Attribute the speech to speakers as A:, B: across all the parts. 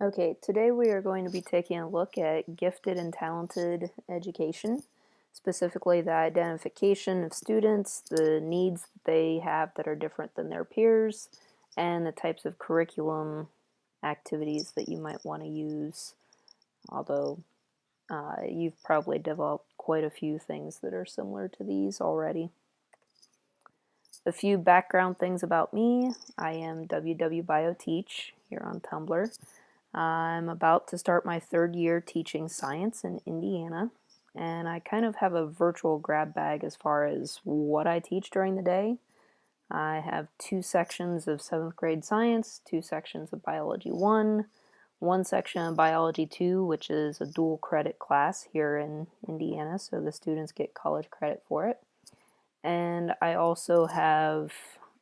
A: Okay, today we are going to be taking a look at gifted and talented education, specifically the identification of students, the needs that they have that are different than their peers, and the types of curriculum activities that you might want to use, although you've probably developed quite a few things that are similar to these already. A few background things about me. I am WWBioTeach here on Tumblr. I'm about to start my third year teaching science in Indiana, and I kind of have a virtual grab bag as far as what I teach during the day. I have 2 sections of 7th grade science, 2 sections of biology 1, 1 section of biology 2, which is a dual credit class here in Indiana, so the students get college credit for it. And I also have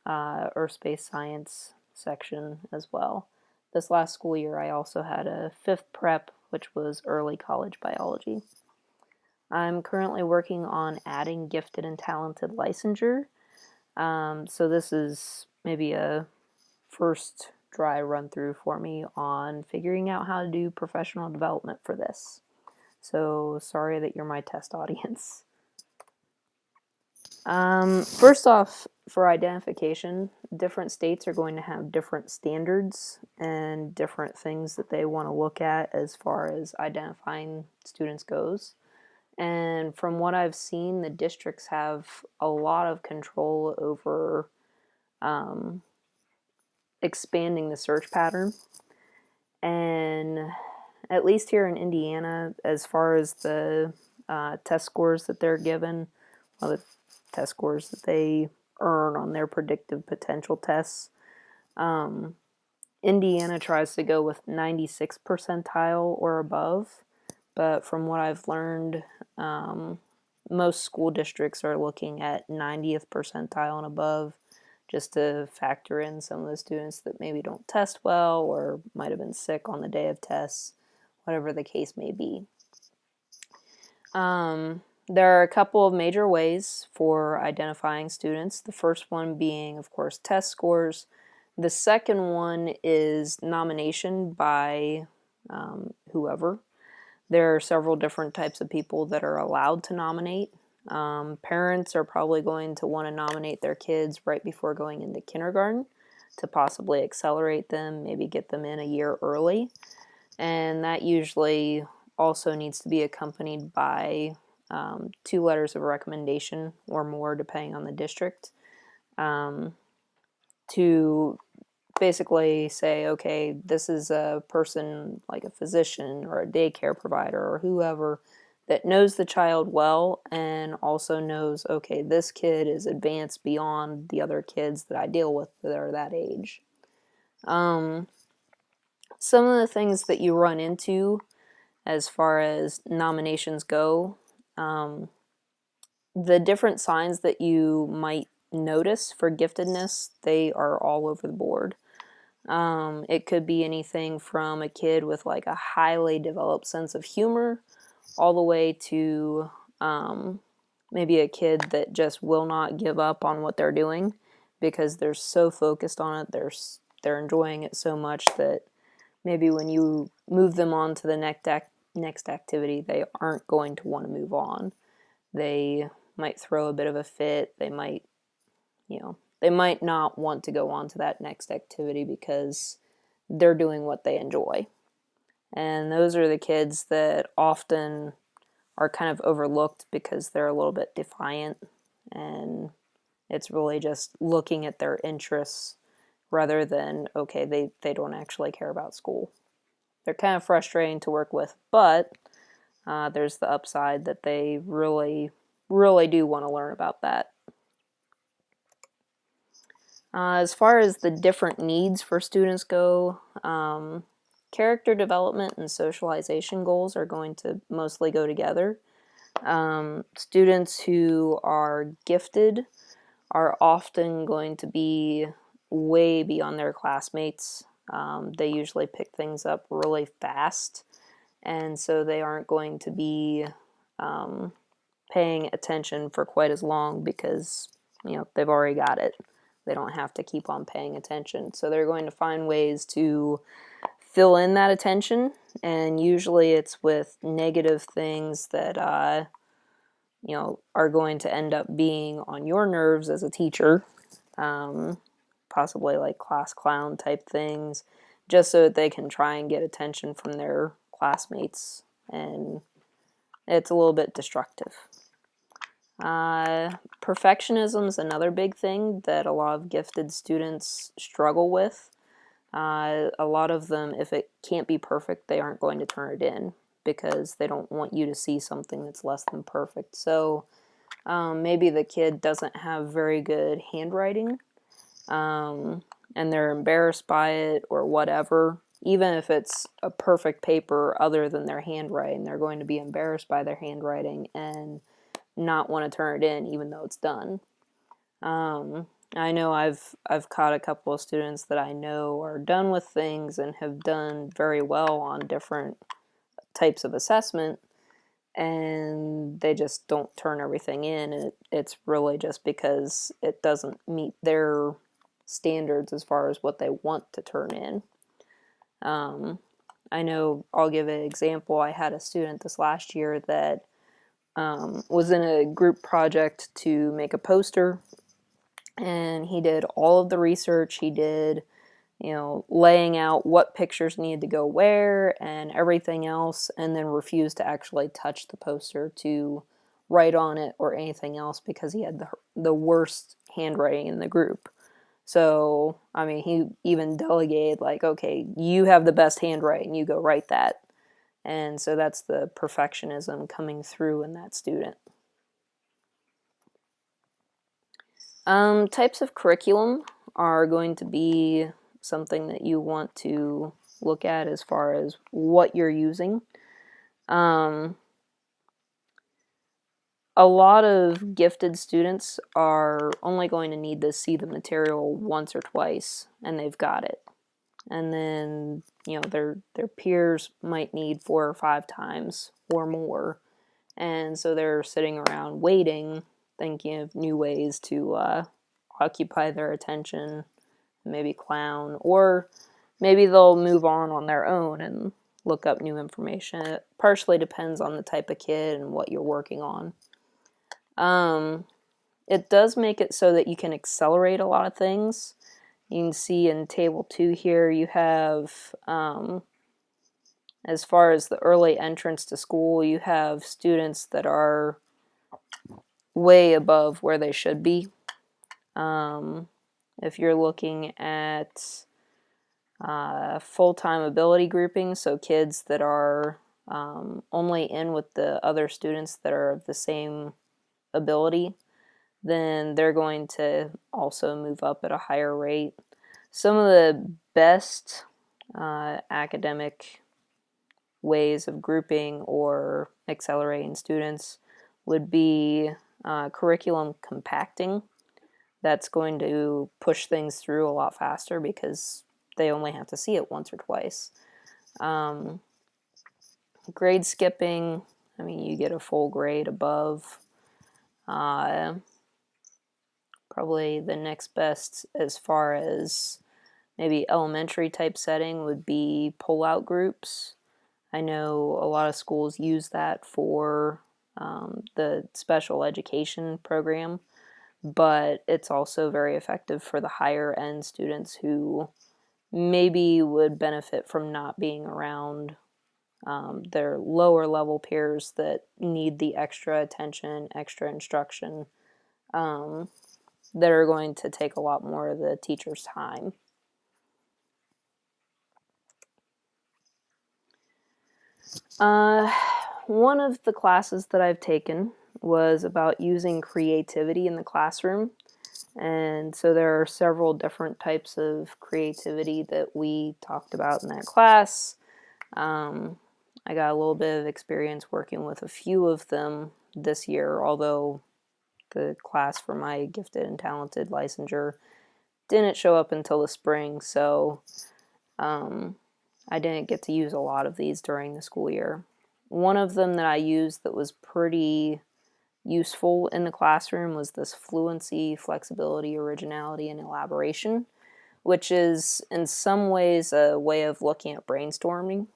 A: earth space science section as well. This last school year, I also had a 5th prep, which was early college biology. I'm currently working on adding gifted and talented licensure. So this is maybe a first dry run through for me on figuring out how to do professional development for this. So sorry that you're my test audience. First off, for identification, different states are going to have different standards and different things that they want to look at as far as identifying students goes. And from what I've seen, the districts have a lot of control over expanding the search pattern. And at least here in Indiana, as far as the test scores that they're given, well, the test scores that they earn on their predictive potential tests, Indiana tries to go with 96th percentile or above, but from what I've learned, most school districts are looking at 90th percentile and above, just to factor in some of the students that maybe don't test well or might have been sick on the day of tests, whatever the case may be. There are a couple of major ways for identifying students. The first one being, of course, test scores. The second one is nomination by whoever. There are several different types of people that are allowed to nominate. Parents are probably going to want to nominate their kids right before going into kindergarten to possibly accelerate them, maybe get them in a year early. And that usually also needs to be accompanied by 2 letters of recommendation or more, depending on the district, to basically say, okay, this is a person like a physician or a daycare provider or whoever that knows the child well and also knows, okay, this kid is advanced beyond the other kids that I deal with that are that age. Some of the things that you run into as far as nominations go, the different signs that you might notice for giftedness, they are all over the board. It could be anything from a kid with like a highly developed sense of humor all the way to maybe a kid that just will not give up on what they're doing because they're so focused on it, they're enjoying it so much that maybe when you move them on to the next activity, they aren't going to want to move on. They might throw a bit of a fit. They might not want to go on to that next activity because they're doing what they enjoy. And those are the kids that often are kind of overlooked because they're a little bit defiant, and it's really just looking at their interests rather than, okay, they don't actually care about school. They're kind of frustrating to work with, but there's the upside that they really, really do want to learn about that. As far as the different needs for students go, character development and socialization goals are going to mostly go together. Students who are gifted are often going to be way beyond their classmates. They usually pick things up really fast, and so they aren't going to be paying attention for quite as long because they've already got it. They don't have to keep on paying attention. So they're going to find ways to fill in that attention, and usually it's with negative things that are going to end up being on your nerves as a teacher, possibly like class clown type things, just so that they can try and get attention from their classmates, and it's a little bit destructive. Perfectionism is another big thing that a lot of gifted students struggle with. A lot of them, if it can't be perfect, they aren't going to turn it in because they don't want you to see something that's less than perfect. So maybe the kid doesn't have very good handwriting, and they're embarrassed by it or whatever. Even if it's a perfect paper other than their handwriting, they're going to be embarrassed by their handwriting and not want to turn it in even though it's done. I know I've caught a couple of students that I know are done with things and have done very well on different types of assessment, and they just don't turn everything in, and it's really just because it doesn't meet their standards as far as what they want to turn in. I know, I'll give an example. I had a student this last year that was in a group project to make a poster, and he did all of the research. He did, laying out what pictures needed to go where and everything else, and then refused to actually touch the poster to write on it or anything else because he had the worst handwriting in the group. So, I mean, he even delegated, like, okay, you have the best handwriting, you go write that. And so that's the perfectionism coming through in that student. Types of curriculum are going to be something that you want to look at as far as what you're using. A lot of gifted students are only going to need to see the material once or twice, and they've got it. And then, their peers might need 4 or 5 times or more. And so they're sitting around waiting, thinking of new ways to occupy their attention, maybe clown, or maybe they'll move on their own and look up new information. It partially depends on the type of kid and what you're working on. It does make it so that you can accelerate a lot of things. You can see in table 2 here, you have, as far as the early entrance to school, you have students that are way above where they should be. If you're looking at full-time ability grouping, so kids that are only in with the other students that are of the same ability, then they're going to also move up at a higher rate. Some of the best academic ways of grouping or accelerating students would be curriculum compacting. That's going to push things through a lot faster because they only have to see it once or twice. Grade skipping, I mean, you get a full grade above. Probably the next best as far as maybe elementary type setting would be pull-out groups. I know a lot of schools use that for the special education program, but it's also very effective for the higher end students who maybe would benefit from not being around their lower level peers that need the extra attention, extra instruction, that are going to take a lot more of the teacher's time. One of the classes that I've taken was about using creativity in the classroom. And so there are several different types of creativity that we talked about in that class. I got a little bit of experience working with a few of them this year, although the class for my gifted and talented licensure didn't show up until the spring, so I didn't get to use a lot of these during the school year. One of them that I used that was pretty useful in the classroom was this fluency, flexibility, originality, and elaboration, which is in some ways a way of looking at brainstorming.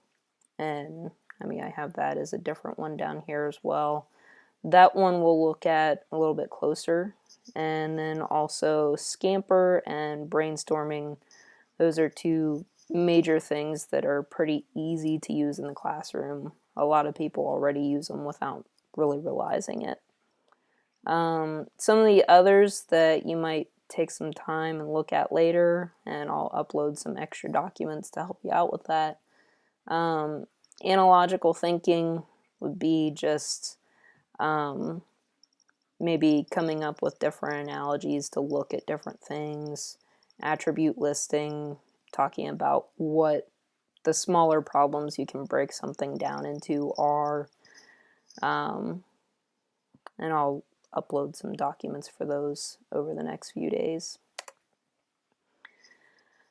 A: And I mean, I have that as a different one down here as well. That one we'll look at a little bit closer. And then also Scamper and Brainstorming. Those are two major things that are pretty easy to use in the classroom. A lot of people already use them without really realizing it. Some of the others that you might take some time and look at later, and I'll upload some extra documents to help you out with that. Analogical thinking would be just maybe coming up with different analogies to look at different things. Attribute listing, talking about what the smaller problems you can break something down into are. And I'll upload some documents for those over the next few days.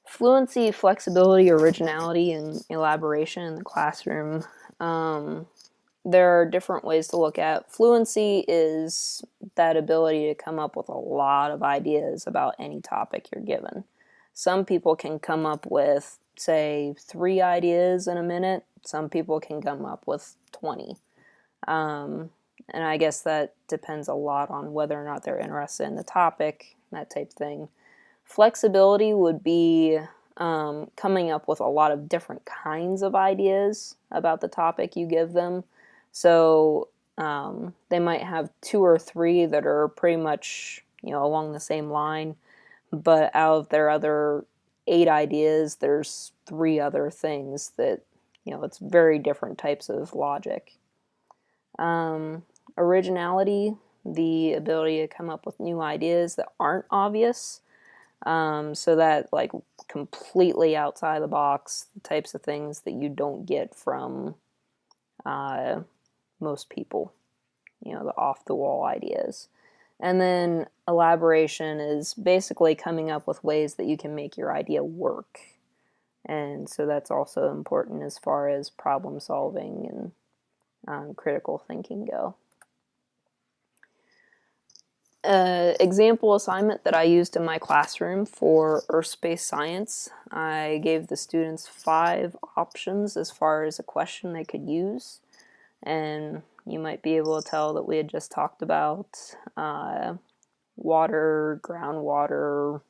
A: Fluency, flexibility, originality, and elaboration in the classroom. There are different ways to look at. Fluency is that ability to come up with a lot of ideas about any topic you're given. Some people can come up with, say, 3 ideas in a minute. Some people can come up with 20. And I guess that depends a lot on whether or not they're interested in the topic, that type of thing. Flexibility would be coming up with a lot of different kinds of ideas about the topic you give them. So they might have 2 or 3 that are pretty much, along the same line, but out of their other 8 ideas, there's 3 other things that, it's very different types of logic. Originality, the ability to come up with new ideas that aren't obvious. So that, like, completely outside the box, the types of things that you don't get from most people, the off-the-wall ideas. And then elaboration is basically coming up with ways that you can make your idea work. And so that's also important as far as problem solving and critical thinking go. Example assignment that I used in my classroom for earth space science, I gave the students 5 options as far as a question they could use. And you might be able to tell that we had just talked about water, groundwater,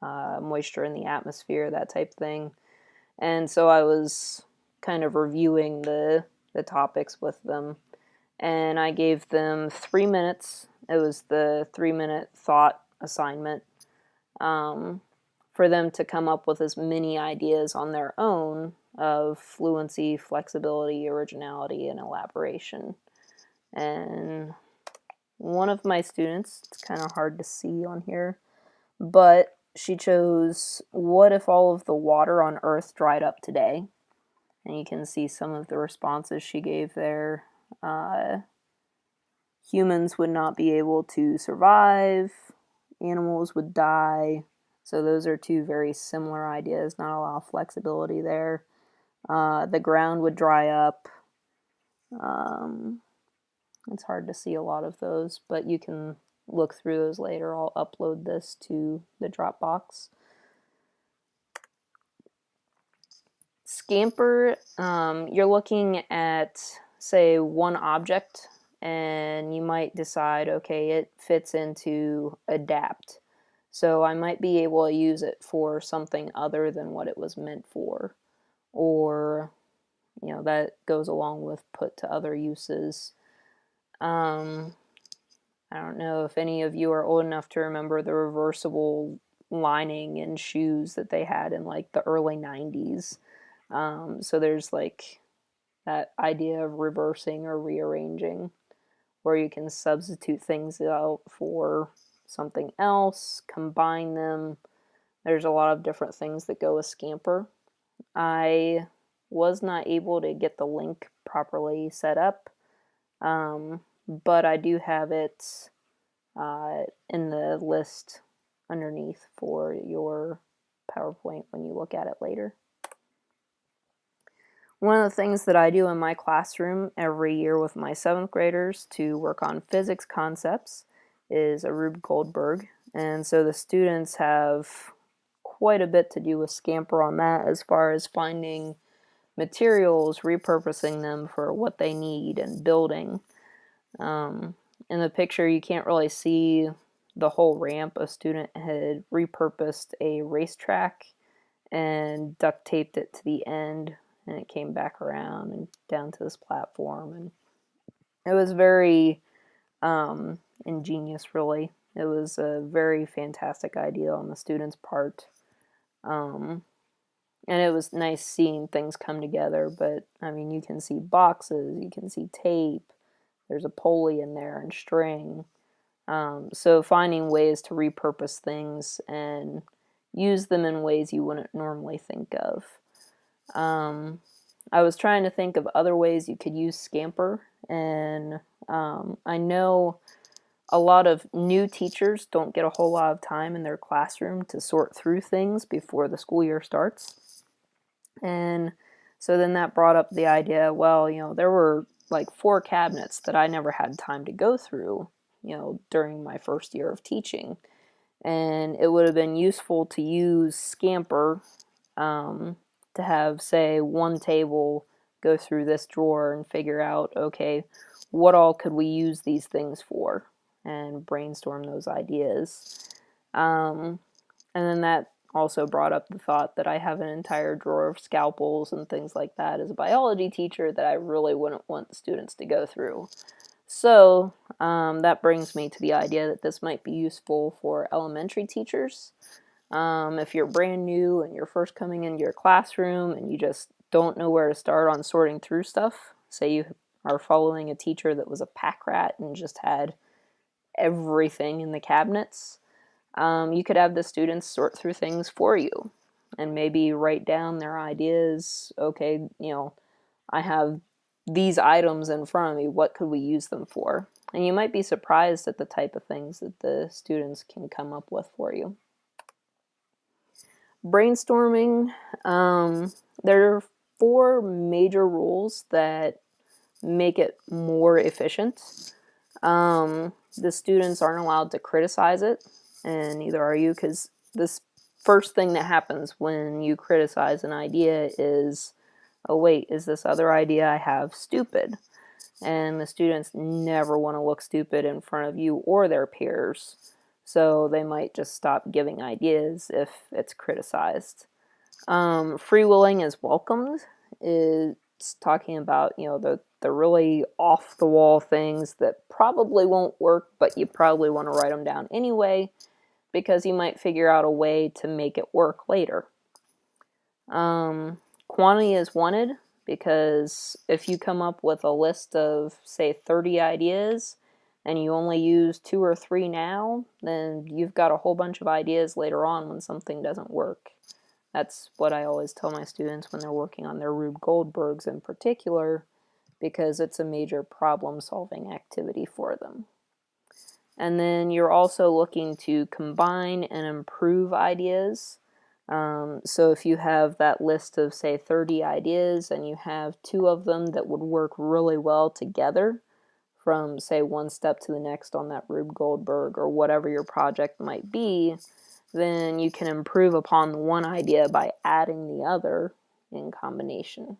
A: moisture in the atmosphere, that type of thing. And so I was kind of reviewing the topics with them. And I gave them 3 minutes. It was the 3-minute thought assignment for them to come up with as many ideas on their own of fluency, flexibility, originality, and elaboration. And one of my students, it's kind of hard to see on here, but she chose, what if all of the water on Earth dried up today? And you can see some of the responses she gave there. Humans would not be able to survive, animals would die. So those are 2 very similar ideas, not a lot of flexibility there. The ground would dry up. It's hard to see a lot of those, but you can look through those later. I'll upload this to the Dropbox. Scamper, you're looking at, say, one object, and you might decide, okay, it fits into adapt. So I might be able to use it for something other than what it was meant for. Or, that goes along with put to other uses. I don't know if any of you are old enough to remember the reversible lining in shoes that they had in, like, the early 90s. So there's, like, that idea of reversing or rearranging, where you can substitute things out for something else, combine them. There's a lot of different things that go with Scamper. I was not able to get the link properly set up, but I do have it in the list underneath for your PowerPoint when you look at it later. One of the things that I do in my classroom every year with my 7th graders to work on physics concepts is a Rube Goldberg. And so the students have quite a bit to do with Scamper on that, as far as finding materials, repurposing them for what they need, and building. In the picture, you can't really see the whole ramp. A student had repurposed a racetrack and duct taped it to the end, and it came back around and down to this platform. And it was very ingenious, really. It was a very fantastic idea on the student's part. And it was nice seeing things come together, but I mean, you can see boxes, you can see tape, there's a pulley in there and string. So finding ways to repurpose things and use them in ways you wouldn't normally think of. I was trying to think of other ways you could use Scamper, and I know a lot of new teachers don't get a whole lot of time in their classroom to sort through things before the school year starts. And so then that brought up the idea, well, there were like 4 cabinets that I never had time to go through, during my first year of teaching. And it would have been useful to use Scamper to have, say, one table go through this drawer and figure out, okay, what all could we use these things for, and brainstorm those ideas. And then that also brought up the thought that I have an entire drawer of scalpels and things like that as a biology teacher that I really wouldn't want the students to go through. So that brings me to the idea that this might be useful for elementary teachers. If you're brand new and you're first coming into your classroom and you just don't know where to start on sorting through stuff, say you are following a teacher that was a pack rat and just had everything in the cabinets, you could have the students sort through things for you and maybe write down their ideas. Okay, I have these items in front of me, what could we use them for? And you might be surprised at the type of things that the students can come up with for you. Brainstorming, there are 4 major rules that make it more efficient. The students aren't allowed to criticize it, and neither are you, because this first thing that happens when you criticize an idea is, oh wait, is this other idea I have stupid? And the students never want to look stupid in front of you or their peers, so they might just stop giving ideas if it's criticized. Freewheeling is welcomed. It's talking about, the really off-the-wall things that probably won't work, but you probably want to write them down anyway, because you might figure out a way to make it work later. Quantity is wanted, because if you come up with a list of, say, 30 ideas, and you only use 2 or 3 now, then you've got a whole bunch of ideas later on when something doesn't work. That's what I always tell my students when they're working on their Rube Goldbergs in particular, because it's a major problem-solving activity for them. And then you're also looking to combine and improve ideas. So if you have that list of, say, 30 ideas, and you have 2 of them that would work really well together, from, say, one step to the next on that Rube Goldberg or whatever your project might be, then you can improve upon the one idea by adding the other in combination.